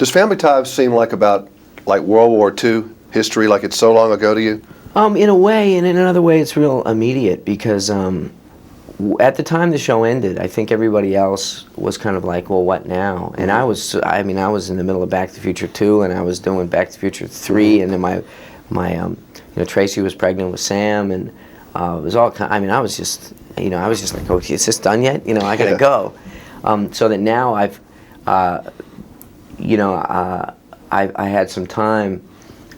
Does Family Ties seem like about like World War II history, like it's so long ago to you? In a way, and in another way, it's real immediate because at the time the show ended, I think everybody else was kind of like, well, what now? And I was in the middle of Back to the Future 2, and I was doing Back to the Future 3, and then my Tracy was pregnant with Sam, and it was all kind. I was just like, oh, is this done yet? I gotta go. So that now I had some time.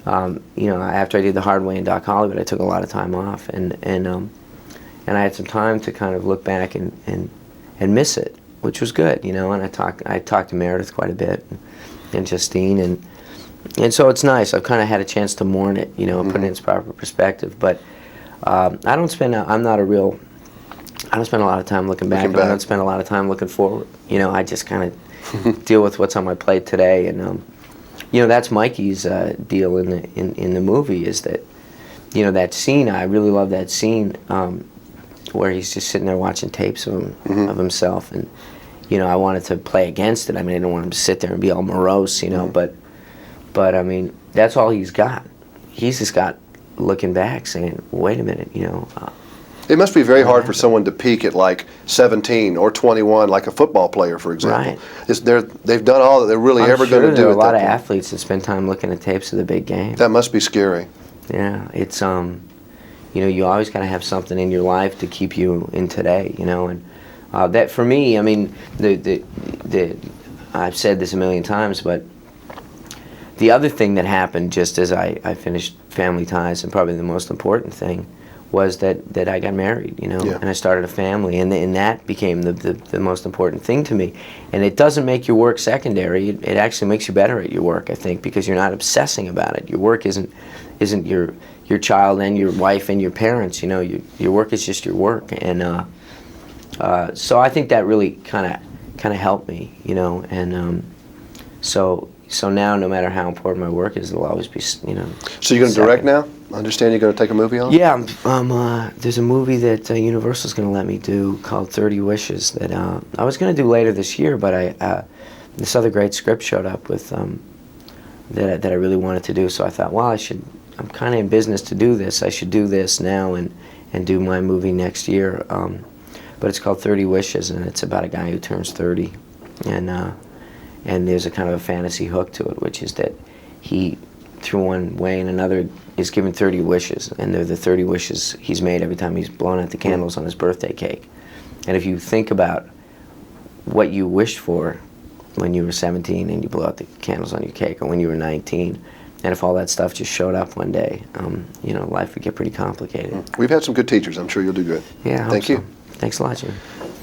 After I did The Hard Way in Doc Hollywood, I took a lot of time off, and I had some time to kind of look back and miss it, which was good, And I talked to Meredith quite a bit, and Justine, and so it's nice. I've kind of had a chance to mourn it, put it in its proper perspective. But I don't spend a lot of time looking back, and I don't spend a lot of time looking forward. I just kind of deal with what's on my plate today, and that's Mikey's deal in the movie, is that that scene. I really love that scene where he's just sitting there watching tapes of himself, and I wanted to play against it. I didn't want him to sit there and be all morose, but I mean, that's all he's got. He's just got looking back, saying, "Wait a minute, It must be very hard for someone to peak at like 17 or 21, like a football player, for example. Right. They've done all that they're really ever going to do. There are a lot of point. athletes that spend time looking at tapes of the big game. That must be scary. Yeah, it's you always got to have something in your life to keep you in today, and that for me, I've said this a million times, but the other thing that happened just as I finished Family Ties, and probably the most important thing, was that I got married, and I started a family, and that became the most important thing to me. And it doesn't make your work secondary. It actually makes you better at your work, I think, because you're not obsessing about it. Your work isn't your child and your wife and your parents. Your work is just your work, and so I think that really kind of helped me, and so now, no matter how important my work is, it'll always be, So you're going to direct now? I understand you're going to take a movie on? Yeah, there's a movie that Universal's going to let me do called 30 Wishes that I was going to do later this year, but this other great script showed up with that I really wanted to do. So I thought, well, I'm kind of in business to do this. I should do this now and do my movie next year. But it's called 30 Wishes, and it's about a guy who turns 30, and there's a kind of a fantasy hook to it, which is that he, through one way and another, is given 30 wishes, and they're the 30 wishes he's made every time he's blown out the candles on his birthday cake. And if you think about what you wished for when you were 17 and you blew out the candles on your cake, or when you were 19, and if all that stuff just showed up one day, life would get pretty complicated. We've had some good teachers. I'm sure you'll do good. Yeah, I hope Thank you. so. Thanks a lot, Jim.